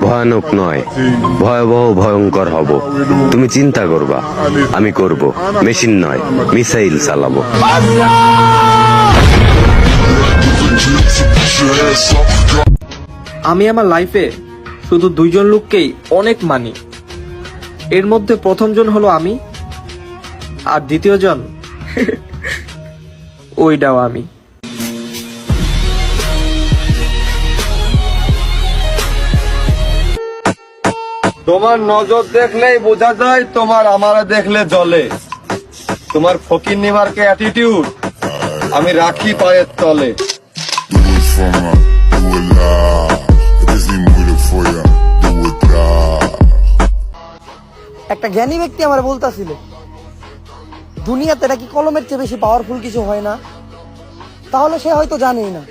ভয়ানক নয়, ভয়াবহ ভয়ঙ্কর হব। তুমি চিন্তা করবা, আমি করব। মেশিন নয়, মিসাইল চালাবো। আমি আমার লাইফে শুধু দুইজন লোককেই অনেক মানি। এর মধ্যে প্রথমজন হলো আমি, আর দ্বিতীয়জন ওইটাও আমি। তোমার নজর দেখলেই বোঝা যায় তোমার আমারে দেখলে জলে। তোমার ফকির নিমারকে অ্যাটিটিউড আমি রাখি পায়ের তলে। একটা জ্ঞানী ব্যক্তি আমার বলতাছিল, দুনিয়াতে নাকি কলমের চেয়ে বেশি পাওয়ারফুল কিছু হয় না। তাহলে সে হয়তো জানেই না